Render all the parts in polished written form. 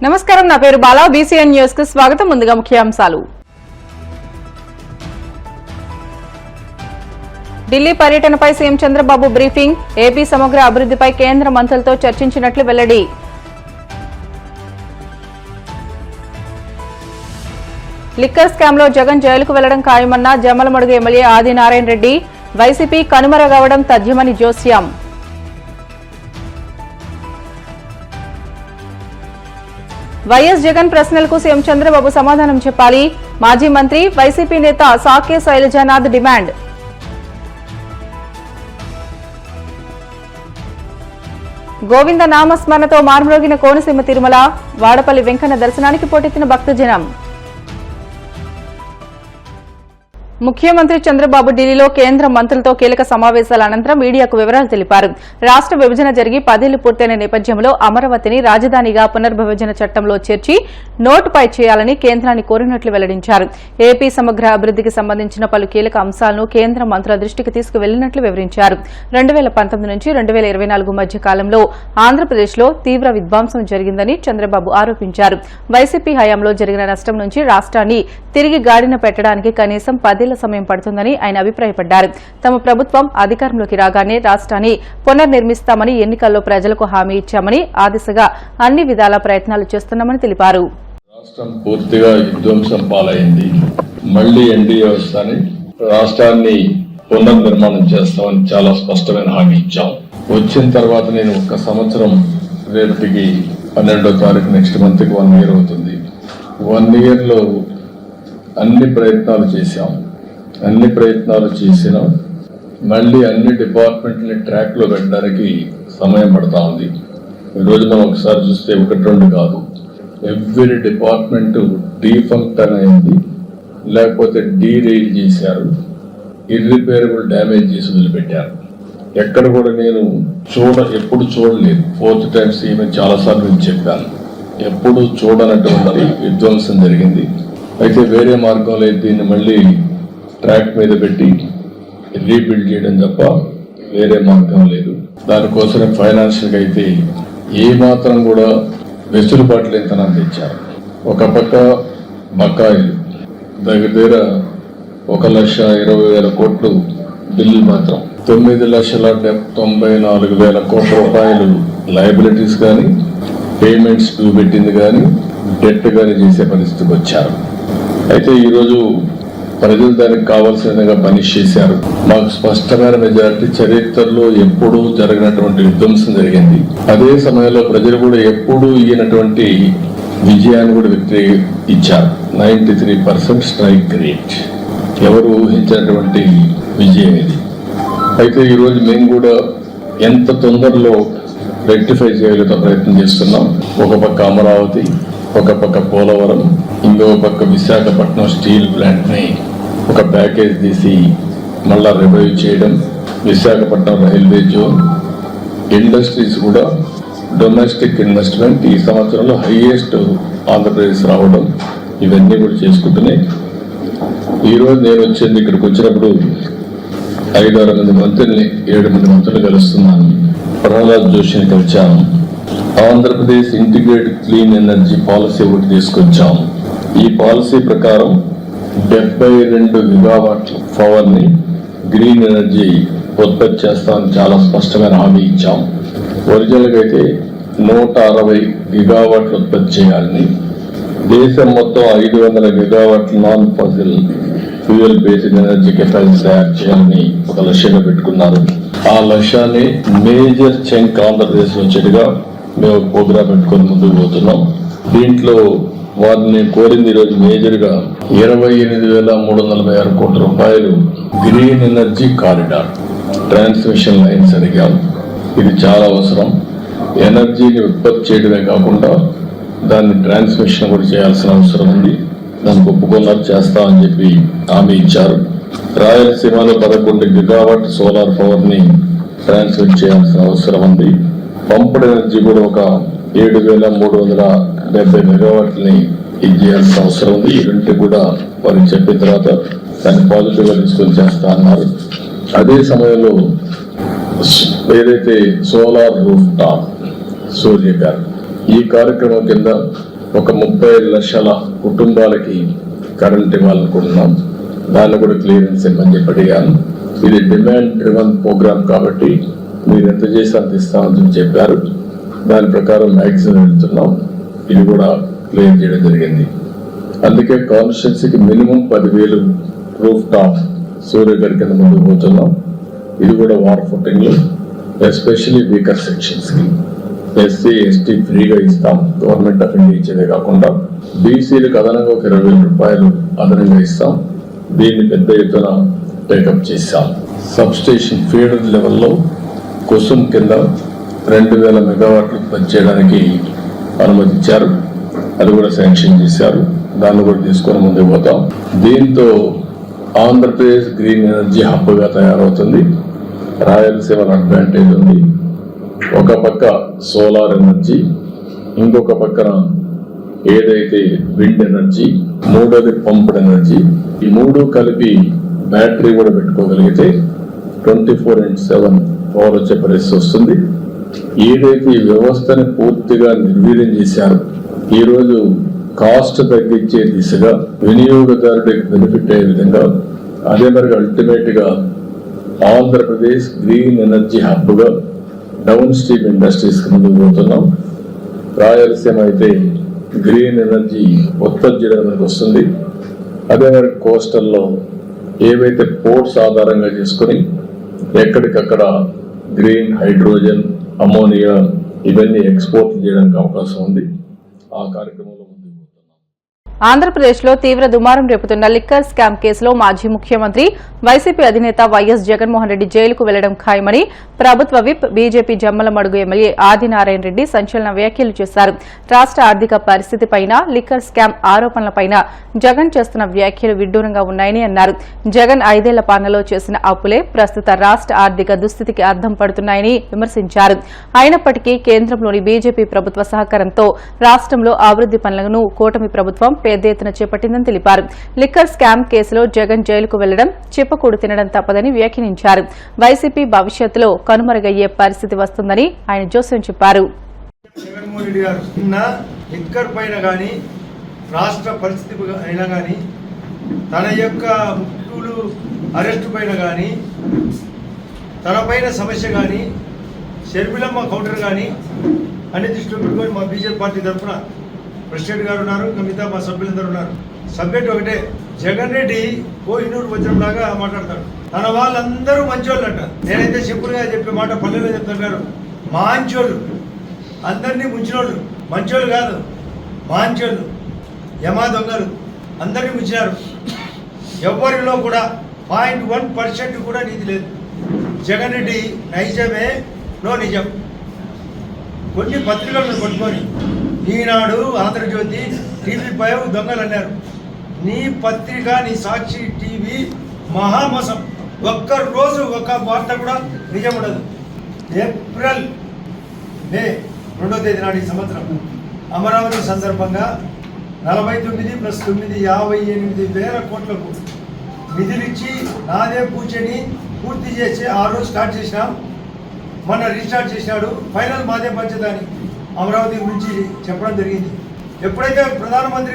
నమస్కారం, నా పేరు బాలా. బీసీఎన్ న్యూస్ కు స్వాగతం. ముందుగా ముఖ్యాంశాలు. ఢిల్లీ పర్యటనపై సీఎం చంద్రబాబు బ్రీఫింగ్. ఏపీ సమగ్ర అభివృద్ధిపై కేంద్ర మంత్రులతో చర్చించినట్లు వెల్లడి. లిక్కర్ స్కామ్ లో జగన్ జైలుకు వెళ్లడం ఖాయమన్న జమ్మలమడుగు ఎమ్మెల్యే ఆదినారాయణ రెడ్డి. వైసీపీ కనుమరుగవడం తథ్యమని జోస్యం. వైఎస్ జగన్ ప్రశ్నలకు సీఎం చంద్రబాబు సమాధానం చెప్పాలి. మాజీ మంత్రి వైసీపీ నేత సాకే శైలజానాథ్ డిమాండ్. గోవింద నామస్మరణతో మార్మోగిన కోనసీమ తిరుమల. వాడపల్లి వెంకన్న దర్శనానికి పోటెత్తిన భక్తజనం. ముఖ్యమంత్రి చంద్రబాబు ఢిల్లీలో కేంద్ర మంత్రులతో కీలక సమావేశాల అనంతరం మీడియాకు వివరాలు తెలిపారు. రాష్ట విభజన జరిగి 10 ఏళ్లు పూర్తయిన నేపథ్యంలో అమరావతిని రాజధానిగా పునర్విభజన చట్టంలో చేర్చి నోటుపై చేయాలని కేంద్రాన్ని కోరినట్లు వెల్లడించారు. ఏపీ సమగ్ర అభివృద్ధికి సంబంధించిన పలు కీలక అంశాలను కేంద్ర మంత్రుల దృష్టికి తీసుకువెళ్లినట్లు వివరించారు. 2019 నుంచి 2024 మధ్య కాలంలో ఆంధ్రప్రదేశ్లో తీవ్ర విధ్వంసం జరిగిందని చంద్రబాబు ఆరోపించారు. వైసీపీ హయాంలో జరిగిన నష్టం నుంచి రాష్ట్రాన్ని తిరిగి గాడిన పెట్టడానికి కనీసం 10 ఏళ్ల సమయం పడుతుందని ఆయన అభిప్రాయపడ్డారు. తమ ప్రభుత్వం అధికారంలోకి రాగానే రాష్ట్రాన్ని పునర్నిర్మిస్తామని ఎన్నికల్లో ప్రజలకు హామీ ఇచ్చామని, ఆ దిశగా అన్ని విధాల ప్రయత్నాలు చేస్తున్నామని తెలిపారు. రాష్ట్రం పూర్తిగా విధ్వంసం పాలైంది. మళ్లీ ఎన్డీఏ వస్తాని రాష్ట్రాన్ని పునర్నిర్మాణం చేస్తామని చాలా స్పష్టమైన హామీ ఇచ్చాం. వచ్చిన తర్వాత నేను 1 సంవత్సరం రేపటికి 12వ తారీఖు నెక్స్ట్ మంత్ కి 1 year అవుతుంది. 1 year లో అన్ని ప్రయత్నాలు చేసినా మళ్ళీ అన్ని డిపార్ట్మెంట్ని ట్రాక్ లో పెట్టడానికి సమయం పడతా ఉంది. ఈరోజు మనం ఒకసారి చూస్తే 1-2 కాదు, ఎవ్రీ డిపార్ట్మెంట్ డీఫంక్షన్ అయింది, లేకపోతే డీరైల్ చేశారు, ఇర్రిపేరబుల్ డ్యామేజ్ చేసి వదిలిపెట్టారు. ఎక్కడ కూడా నేను ఎప్పుడు చూడలేదు. 4th time సీఎం చాలాసార్లు నేను చెప్పాను, ఎప్పుడు చూడనటువంటి విధ్వంసం జరిగింది. అయితే వేరే మార్గంలో దీన్ని మళ్ళీ ట్రాక్ మీద పెట్టి రీబిల్డ్ చేయడం తప్ప వేరే మార్గం లేదు. దానికోసమే ఫైనాన్షియల్గా అయితే ఏ మాత్రం కూడా వెసులుబాటు లేనితనం తెచ్చారు. ఒక పక్క బకాయిలు దగ్గర 1,20,000 కోట్లు బిల్లు మాత్రం 9,94,000 కోట్ల రూపాయలు లయబిలిటీస్ కానీ, పేమెంట్స్ డ్యూ పెట్టింది కానీ, డెట్ కానీ చేసే పరిస్థితికి వచ్చారు. అయితే ఈరోజు ప్రజలు దానికి కావాల్సిన విధంగా పనిష్ చేశారు. మాకు స్పష్టమైన మెజారిటీ, చరిత్రలో ఎప్పుడూ జరిగినటువంటి విధ్వంసం జరిగింది. అదే సమయంలో ప్రజలు కూడా ఎప్పుడూ ఈయనటువంటి విజయాన్ని కూడా ఇచ్చారు. 93% స్ట్రైక్ రేట్, ఎవరు ఊహించినటువంటి విజయం ఇది. అయితే ఈరోజు మేము కూడా ఎంత తొందరలో రెక్టిఫై చేయలేదో ప్రయత్నం చేస్తున్నాం. ఒక పక్క అమరావతి, ఒక పక్క పోలవరం, ఇంకో పక్క విశాఖపట్నం స్టీల్ ప్లాంట్ ని ఒక ప్యాకేజ్ తీసి మళ్ళా రివైవ్ చేయడం, విశాఖపట్నం రైల్వే జోన్, ఇండస్ట్రీస్ కూడా డొమెస్టిక్ ఇన్వెస్ట్మెంట్ ఈ సంవత్సరంలో హైయెస్ట్ ఆంధ్రప్రదేశ్ రావడం, ఇవన్నీ కూడా చేసుకుంటున్నాయి. ఈరోజు నేను వచ్చింది, ఇక్కడికి వచ్చినప్పుడు 5-6 మంది మంత్రుల్ని 7 మంది మంత్రులు కలుస్తున్నాను. ప్రహ్లాద్ జోషిని కలిశాను. Andhra Pradesh integrated clean energy policy ఒకటి తీసుకొచ్చాము. ఈ పాలసీ ప్రకారం 72 గిగావాట్ల పవర్ ని గ్రీన్ ఎనర్జీ ఉత్పత్తి చేస్తామని చాలా స్పష్టమైన హామీ ఇచ్చాం. ఒరిజినల్ గా అయితే 160 గిగావాట్లు ఉత్పత్తి చేయాలని, దేశం మొత్తం 500 గిగావాట్ల non fossil fuel based energy capacity తయారు చేయాలని ఒక లక్ష్యంగా పెట్టుకున్నారు. ఆ లక్ష్యాన్ని మేజర్ చంక్ ఆంధ్రప్రదేశ్ వచ్చేట్టుగా మేము ప్రోగ్రామ్ పెట్టుకొని ముందుకు పోతున్నాం. దీంట్లో వారిని కోరింది ఈరోజు మేజర్ గా 28,346 కోట్ల రూపాయలు green energy corridor transmission lines అడిగాం. ఇది చాలా అవసరం. ఎనర్జీని ఉత్పత్తి చేయడమే కాకుండా దాన్ని ట్రాన్స్మిషన్ కూడా చేయాల్సిన అవసరం ఉంది. దానికి ఒప్పుకున్నారు, చేస్తామని చెప్పి హామీ ఇచ్చారు. రాయలసీమలో 11 గిగావాట్ సోలార్ పవర్ ని ట్రాన్స్మిట్ చేయాల్సిన అవసరం ఉంది. పంప్డ్ ఎనర్జీ కూడా ఒక 7,370 మెగావాట్లని ఇది చేయాల్సిన అవసరం ఉంది. ఈ రెండు కూడా వారికి చెప్పిన తర్వాత దాన్ని పాజిటివ్ గా తీసుకొని చేస్తా అన్నారు. అదే సమయంలో ఏదైతే సోలార్ రూఫ్ టాప్ సూర్యగారు ఈ కార్యక్రమం కింద ఒక 35 లక్షల కుటుంబాలకి కరెంట్ ఇవ్వాలనుకుంటున్నాం. దాన్ని కూడా క్లియరెన్స్ ఇవ్వమని చెప్పి అడిగాను. ఇది డిమాండ్ డ్రివన్ ప్రోగ్రామ్ కాబట్టి మీరు ఎంత చేసి అంత ఇస్తామని చెప్పారు. దాని ప్రకారం మ్యాక్సిమం వెళ్తున్నాం. ఇది కూడా క్లియర్ చేయడం జరిగింది. అందుకే కాన్స్టిట్యున్సీకి మినిమం 10,000 రూఫ్ టాప్ సూర్యగర్ కింద ముందుకు పోతున్నాం. ఇది కూడా వాటర్ ఫుటింగ్ లో ఎస్పెషల్లీ వీకర్ సెక్షన్స్ కి ఎస్సీ ఎస్టీ ఫ్రీగా ఇస్తాం. గవర్నమెంట్ ఆఫ్ ఇండియా ఇచ్చేదే కాకుండా బీసీలకు అదనంగా ఒక 20,000 రూపాయలు అదనంగా ఇస్తాం. దీన్ని పెద్ద ఎత్తున టేకప్ చేశాం. సబ్ స్టేషన్ ఫీడర్ లెవెల్లో కుసుమ్ కింద 2,000 మెగావాట్లు పనిచేయడానికి అనుమతించారు. అది కూడా శాంక్షన్ చేశారు. దాన్ని కూడా తీసుకొని ముందుకు పోతాం. దీంతో ఆంధ్రప్రదేశ్ గ్రీన్ ఎనర్జీ హబ్గా తయారవుతుంది. రాయలసీమ అడ్వాంటేజ్ ఉంది. ఒక పక్క సోలార్ ఎనర్జీ, ఇంకొక పక్కన ఏదైతే విండ్ ఎనర్జీ, మూడోది పంప్డ్ ఎనర్జీ. ఈ మూడు కలిపి బ్యాటరీ కూడా పెట్టుకోగలిగితే 24/7 పవర్ వచ్చే పరిస్థితి వస్తుంది. ఏదైతే ఈ వ్యవస్థని పూర్తిగా నిర్వీర్యం చేశారు, ఈరోజు కాస్ట్ తగ్గించే దిశగా వినియోగదారుడికి బెనిఫిట్ అయ్యే విధంగా, అదే మరి అల్టిమేట్ గా ఆంధ్రప్రదేశ్ గ్రీన్ ఎనర్జీ హబ్ గా డౌన్ స్ట్రీమ్ ఇండస్ట్రీస్ కి ముందుకు పోతున్నాం. రాయలసీమ అయితే గ్రీన్ ఎనర్జీ ఉత్పత్తి చేయడానికి వస్తుంది. అదే మరి కోస్టల్లో ఏవైతే పోర్ట్స్ ఆధారంగా చేసుకుని ఎక్కడికక్కడ గ్రీన్ హైడ్రోజన్, అమోనియా ఇవన్నీ ఎక్స్పోర్ట్ చేయడానికి అవకాశం ఉంది. ఆ కార్యక్రమంలో ఆంధ్రప్రదేశ్లో తీవ్ర దుమారం రేపుతున్న లిక్కర్ స్కామ్ కేసులో మాజీ ముఖ్యమంత్రి వైసీపీ అధినేత వైఎస్ జగన్మోహన్ రెడ్డి జైలుకు వెళ్లడం ఖాయమని ప్రభుత్వ whip BJP Jammalamadugu MLA Adinarayana Reddy సంచలన వ్యాఖ్యలు చేశారు. రాష్ట ఆర్థిక పరిస్థితిపైన, లిక్కర్ స్కామ్ ఆరోపణలపైన జగన్ చేస్తున్న వ్యాఖ్యలు విడ్డూరంగా ఉన్నాయని అన్నారు. జగన్ 5 ఏళ్ల పాలనలో చేసిన అప్పులే ప్రస్తుత రాష్ట ఆర్థిక దుస్థితికి అద్దం పడుతున్నాయని విమర్శించారు. అయినప్పటికీ కేంద్రంలోని బీజేపీ ప్రభుత్వ సహకారంతో రాష్టంలో అభివృద్ది పనులను కూటమి ప్రభుత్వం పెద్ద ఎత్తున చేపట్టిందని తెలిపారు. లిక్కర్ స్కామ్ కేసులో జగన్ జైలుకు వెళ్లడం చిప్పకూడు తినడం తప్పదని వ్యాఖ్యానించారు. వైసీపీ భవిష్యత్తులో కనుమరుగయ్యే పరిస్థితి వస్తుందని ఆయన జోస్యం చెప్పారు. జగన్మోహన్ రెడ్డి గారు నిన్న లిక్కర్ పైన కానీ రాష్ట్ర పరిస్థితి అయినా కానీ తన యొక్క ముఖ్యులు అరెస్టు పైన కానీ తన పైన సమస్య కానీ షర్మిలమ్మ కౌంటర్ కానీ అన్ని దృష్టిలో పెట్టుకొని మా బీజేపీ పార్టీ తరఫున ప్రెసిడెంట్ గారు ఉన్నారు, ఇంకా మిగతా మా సభ్యులందరూ ఉన్నారు. సబ్జెక్ట్ ఒకటే, జగన్ రెడ్డి కోహినూరు వజ్రంలాగా మాట్లాడతాడు. తన వాళ్ళందరూ మంచోళ్ళంట. నేనైతే సింపుల్గా చెప్పే మాట పల్లెలో చెప్తున్నారు, మాంచోళ్ళు, అందరినీ ముంచినోళ్ళు. మంచోళ్ళు కాదు, మాంచోళ్ళు, యమా దొంగలు అందరినీ ముంచినారు. ఎవరిలో కూడా 0.1% కూడా నీతి లేదు. జగన్ రెడ్డి నైజమే నో నిజం. కొన్ని పత్రికలను పట్టుకొని ఈనాడు, ఆంధ్రజ్యోతి, TV5 దొంగలు అన్నారు. నీ పత్రిక, నీ సాక్షి టీవీ మహామోసం. ఒక్కరోజు ఒక వార్త కూడా నిజం ఉండదు. ఏప్రిల్ మే 2వ తేదీ నాడు ఈ సంవత్సరం అమరావతి సందర్భంగా 49 + 9 58,000 కోట్లకు నిధులిచ్చి నాదే పూచని పూర్తి చేసి ఆ రోజు స్టార్ట్ చేసినాం. మొన్న రీస్టార్ట్ చేసినాడు. ఫైనల్ మాదే పంచదాని అమరావతి గురించి చెప్పడం జరిగింది. ఎప్పుడైతే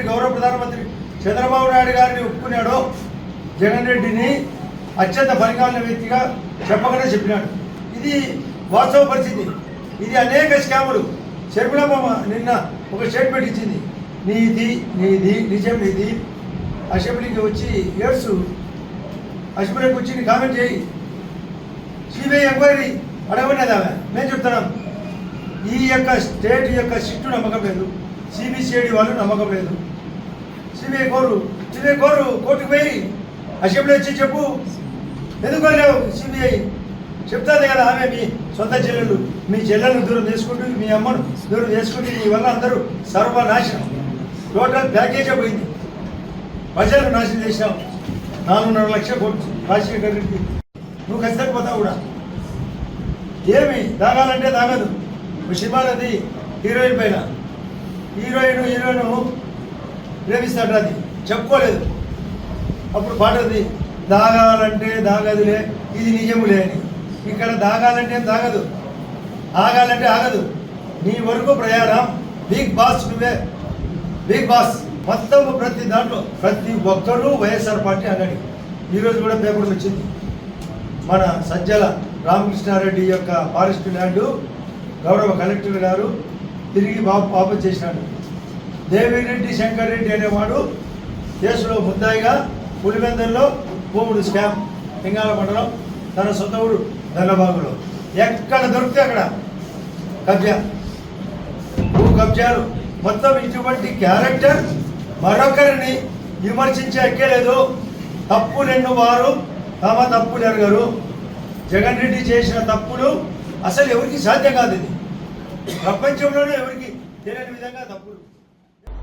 గౌరవ ప్రధానమంత్రి చంద్రబాబు నాయుడు గారిని ఒప్పుకున్నాడో జగన్ రెడ్డిని అత్యంత పరిపాలన వ్యక్తిగా చెప్పగానే చెప్పినాడు. ఇది వాస్తవ పరిస్థితి. ఇది అనేక స్కాములు. షర్మిలమ్మ నిన్న ఒక స్టేట్మెంట్ ఇచ్చింది, నీది నీది నిజం నీది. అసెంబ్లీకి వచ్చి ఏడ్సు, అసెంబ్లీకి వచ్చి నీ కామెంట్ చేయి. సిబిఐ ఎంక్వైరీ అడగబడినది ఆమె. మేము చెప్తున్నాం, ఈ యొక్క స్టేట్ యొక్క సిట్టు నమ్మకం లేదు, సిబిసిఐడి వాళ్ళు నమ్మకం లేదు. సిబిఐ కోరు కోర్టుకు పోయి అసెంబ్లీ వచ్చి చెప్పు. ఎందుకు లేవు? సిబిఐ చెప్తాది కదా, ఆమె మీ సొంత చెల్లెలు, మీ చెల్లెలను దూరం చేసుకుంటూ, మీ అమ్మను దూరం చేసుకుంటూ, మీ వల్ల అందరూ సర్వనాశనం, టోటల్ ప్యాకేజే పోయింది. ప్రజలు నాశనం చేసినావు. 4.5 లక్షల కోట్లు రాజశేఖర్ రెడ్డి. నువ్వు ఖచ్చితంగా పోతావు కూడా. ఏమి దాగాలంటే దాగదు. సినిమాలది హీరోయిన్ పైన హీరోయిన్ ప్రేమిస్తాడు, అది చెప్పుకోలేదు. అప్పుడు పాటది, దాగాలంటే దాగదులే ఇది నిజములే అని. ఇక్కడ దాగాలంటే దాగదు, ఆగాలంటే ఆగదు. నీ వరకు ప్రయాణం బిగ్ బాస్ నువ్వే, బిగ్ బాస్ మొత్తం ప్రతి దాంట్లో ప్రతి ఒక్కరూ వైఎస్ఆర్ పార్టీ అంగడి. ఈరోజు కూడా పేపర్ వచ్చింది, మన సజ్జల రామకృష్ణారెడ్డి యొక్క ఫారెస్ట్ ల్యాండ్ గౌరవ కలెక్టర్ గారు తిరిగి వాపసు చేసినాడు. దేవిరెడ్డి శంకర్ రెడ్డి అనేవాడు కేసులో ముద్దాయిగా పులివెందుల్లో భూముడు స్కామ్ లింగాల మండలం తన సొంత ఊరు దల్లబాగులో ఎక్కడ దొరికితే అక్కడ కబ్జా, భూ కబ్జాలు. మొత్తం ఇటువంటి క్యారెక్టర్ మరొకరిని విమర్శించే ఎక్కలేదు. తప్పులెన్ను వారు తమ తప్పులు ఎరగరు. జగన్ రెడ్డి చేసిన తప్పులు అసలు ఎవరికి సాధ్యం కాదు. ఇది ప్రపంచంలోనే ఎవరికి తెలియని విధంగా తప్పులు.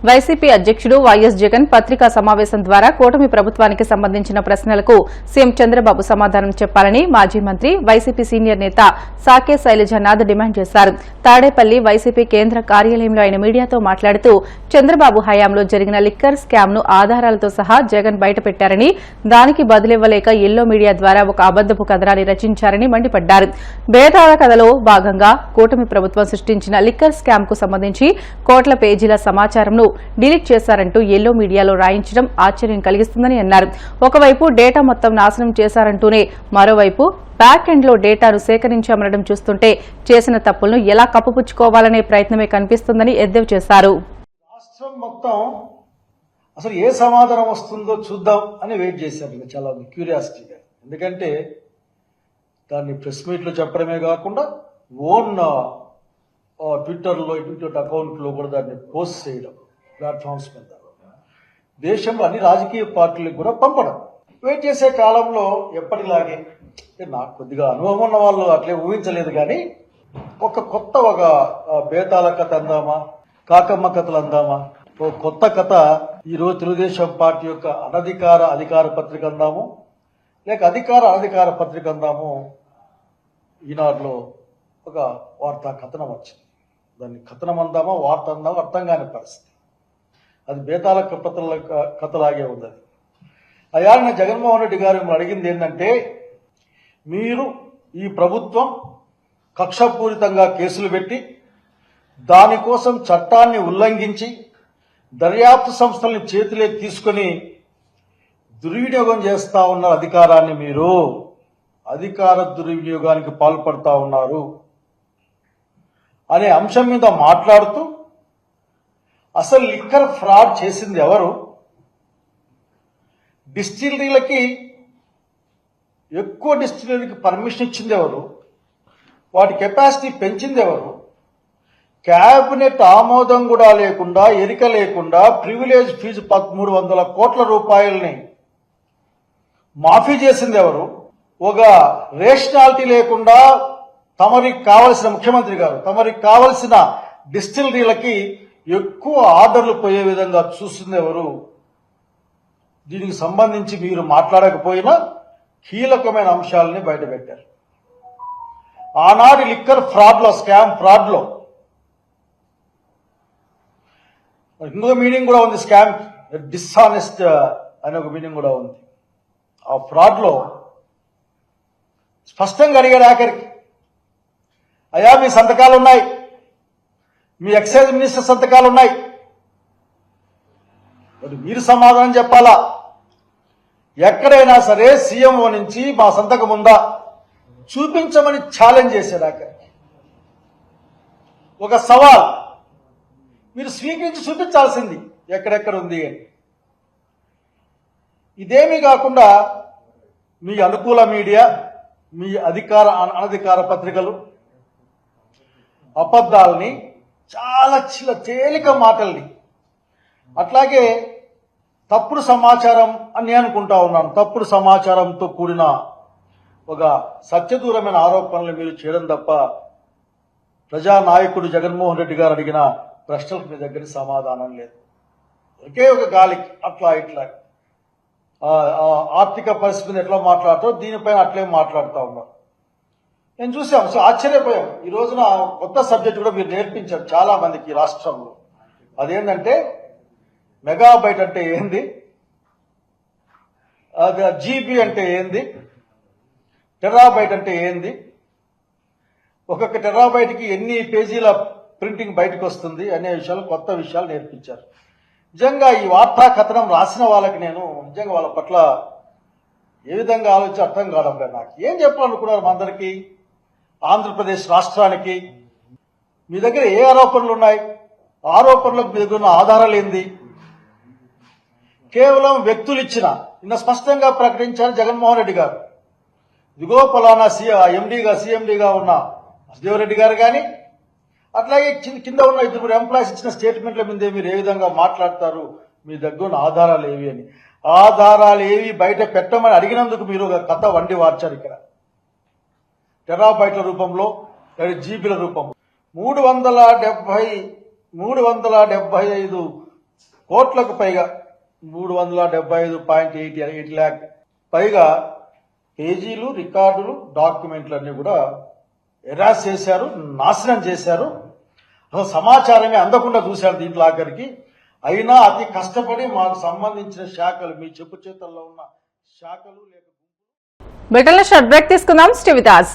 వైసీపీ అధ్యక్షుడు వైఎస్ జగన్ పత్రికా సమావేశం ద్వారా కూటమి ప్రభుత్వానికి సంబంధించిన ప్రశ్నలకు సీఎం చంద్రబాబు సమాధానం చెప్పాలని మాజీ మంత్రి వైసీపీ సీనియర్ నేత సాకే శైలజనాథ్ డిమాండ్ చేశారు. తాడేపల్లి వైసీపీ కేంద్ర కార్యాలయంలో ఆయన మీడియాతో మాట్లాడుతూ చంద్రబాబు హయాంలో జరిగిన లిక్కర్ స్కామ్ ను ఆధారాలతో సహా జగన్ బయటపెట్టారని, దానికి బదులివ్వలేక ఎల్లో మీడియా ద్వారా ఒక అబద్దపు కథనాన్ని రచించారని మండిపడ్డారు. బేతాళ కథలో భాగంగా కూటమి ప్రభుత్వం సృష్టించిన లిక్కర్ స్కామ్ కు సంబంధించి కోట్ల పేజీల సమాచారంను డిలీట్ చేశారంటూ ఎల్లో మీడియాలో రాయించడం ఆశ్చర్యం కలిగిస్తుందని అన్నారు. ఒకవైపు డేటా మొత్తం నాశనం చేశారంటూనే మరోవైపు బ్యాక్ ఎండ్ లో డేటాను సేకరించామనడం చూస్తుంటే చేసిన తప్పులను ఎలా కప్పుపుచ్చుకోవాలనే ప్రయత్నమే కనిపిస్తుందని ఎద్దేవా చేశారు. రాష్ట్రం మొత్తం అసలు ఏ సమాధానం వస్తుందో చూద్దాం అని వెయిట్ చేశారు చాలా క్యూరియాసిటీగా. ఎందుకంటే దాన్ని ప్రెస్ మీట్లో చెప్పడమే కాకుండా ఓన్ ట్విట్టర్లో ట్విట్టర్ అకౌంట్లో కూడా దాన్ని పోస్ట్ చేయడం, ప్లాట్ఫామ్స్ మీద దేశంలో అన్ని రాజకీయ పార్టీలకు కూడా పంపడం. వెయిట్ చేసే కాలంలో ఎప్పటిలాగే నాకు కొద్దిగా అనుభవం ఉన్న వాళ్ళు అట్లే ఊహించలేదు, కానీ ఒక బేతాల కథ అందామా, కాకమ్మ కథలు అందామా, ఓ కొత్త కథ ఈరోజు తెలుగుదేశం పార్టీ యొక్క అధికార పత్రిక అందాము, లేక అనధికార పత్రిక అందాము. ఈనాడులో ఒక వార్తా కథనం వచ్చింది. దాన్ని కథనం అందామా, వార్త అందామా అర్థం కాని పరిస్థితి. అది బేతాల కథలాగే ఉంది. అది అయాన జగన్మోహన్ రెడ్డి గారు అడిగింది ఏంటంటే, మీరు ఈ ప్రభుత్వం కక్షపూరితంగా కేసులు పెట్టి దానికోసం చట్టాన్ని ఉల్లంఘించి దర్యాప్తు సంస్థల్ని చేతిలోకి తీసుకుని దుర్వినియోగం చేస్తా ఉన్న అధికారాన్ని మీరు అధికార దుర్వినియోగానికి పాల్పడతా ఉన్నారు అనే అంశం మీద మాట్లాడుతూ అసలు లిక్కర్ ఫ్రాడ్ చేసింది ఎవరు, డిస్టిలరీలకి ఎక్కువ డిస్టిలరీకి పర్మిషన్ ఇచ్చింది ఎవరు, వాటి కెపాసిటీ పెంచింది ఎవరు, క్యాబినెట్ ఆమోదం కూడా లేకుండా ఎరిక లేకుండా ప్రివిలేజ్ ఫీజు 1300 కోట్ల రూపాయలని మాఫీ చేసింది ఎవరు, ఒక రేషనాలిటీ లేకుండా తమరికి కావలసిన ముఖ్యమంత్రి గారు తమరికి కావలసిన డిస్టిలరీలకి ఎక్కువ ఆర్డర్లు పోయే విధంగా చూస్తుంది ఎవరు, దీనికి సంబంధించి మీరు మాట్లాడకపోయినా కీలకమైన అంశాలని బయటపెట్టారు. ఆనాటి లిక్కర్ ఫ్రాడ్లో, స్కామ్ ఫ్రాడ్లో ఇంకొక మీనింగ్ కూడా ఉంది. స్కామ్ డిస్ఆనెస్ట్ అనే ఒక మీనింగ్ కూడా ఉంది. ఆ ఫ్రాడ్లో స్పష్టంగా అడిగాడు ఆఖరికి, అయ్యా మీ సంతకాలు ఉన్నాయి, మీ ఎక్సైజ్ మినిస్టర్ సంతకాలు ఉన్నాయి, మరి మీరు సమాధానం చెప్పాలా. ఎక్కడైనా సరే సీఎంఓ నుంచి మా సంతకం ఉందా చూపించమని ఛాలెంజ్ చేశాడు ఆఖరికి. ఒక సవాల్, మీరు స్వీకరించి చూపించాల్సింది ఎక్కడెక్కడ ఉంది అని. ఇదేమీ కాకుండా మీ అనుకూల మీడియా, మీ అనధికార పత్రికలు అబద్ధాలని, చాలా తేలిక మాటల్ని, అట్లాగే తప్పుడు సమాచారం అని నేను అనుకుంటా ఉన్నాను. తప్పుడు సమాచారంతో కూడిన ఒక సత్యదూరమైన ఆరోపణలు మీరు చేయడం తప్ప ప్రజానాయకుడు జగన్మోహన్ రెడ్డి గారు అడిగిన ప్రశ్నలకు మీ దగ్గర సమాధానం లేదు. ఒకే ఒక గాలికి అట్లా ఇట్లా ఆర్థిక పరిస్థితిని ఎట్లా మాట్లాడతారో దీనిపైన అట్లే మాట్లాడుతూ ఉన్నారు. నేను చూసాం, సో ఆశ్చర్యపోయాం. ఈ రోజున కొత్త సబ్జెక్ట్ కూడా మీరు నేర్పించారు చాలా మందికి రాష్ట్రంలో. అదేంటంటే మెగాబైట్ అంటే ఏంది, జీబీ అంటే ఏంది, టెరాబైట్ అంటే ఏంది, ఒక్కొక్క టెరాబైట్కి ఎన్ని పేజీల ప్రింటింగ్ బయటకు వస్తుంది అనే విషయాలు, కొత్త విషయాలు నేర్పించారు. నిజంగా ఈ వార్తా కథనం రాసిన వాళ్ళకి నేను నిజంగా వాళ్ళ పట్ల ఏ విధంగా ఆలోచించి అర్థం కావడం లేదు. నాకు ఏం చెప్పాలనుకున్నారు మా అందరికీ, ఆంధ్రప్రదేశ్ రాష్ట్రానికి? మీ దగ్గర ఏ ఆరోపణలు ఉన్నాయి? ఆరోపణలకు మీ దగ్గర ఉన్న ఆధారాలు ఏంది? కేవలం వ్యక్తులు ఇచ్చిన, నిన్న స్పష్టంగా ప్రకటించారు జగన్మోహన్ రెడ్డి గారు. ఇదిగో పలానా సీఎండీగా ఉన్న వసుదేవరెడ్డి గారు కానీ, అట్లాగే కింద ఉన్న 2 ఎంప్లాయీస్ ఇచ్చిన స్టేట్మెంట్ల మీదే మీరు ఏ విధంగా మాట్లాడతారు, మీ దగ్గర ఉన్న ఆధారాలు ఏవి అని. ఆధారాలు ఏవి బయట పెట్టమని అడిగినందుకు మీరు ఒక కథ వండి వార్చారు. ఇక్కడ టెరాబైట్ల రూపంలో, జీబీల రూపంలో 375 కోట్లకు పైగా, 375.88 lakh పైగా పేజీలు, రికార్డులు, డాక్యుమెంట్లన్నీ కూడా ఎరాస్ చేశారు, నాశనం చేశారు. అసలు సమాచారమే అందకుండా చూశారు దీంట్లో ఆఖరికి. అయినా అతి కష్టపడి మాకు సంబంధించిన శాఖలు, మీ చెప్పు చేతల్లో ఉన్న శాఖలు లేక బ్రిటన్లో షార్ట్ బ్రేక్ తీసుకుందాం. Stay with us.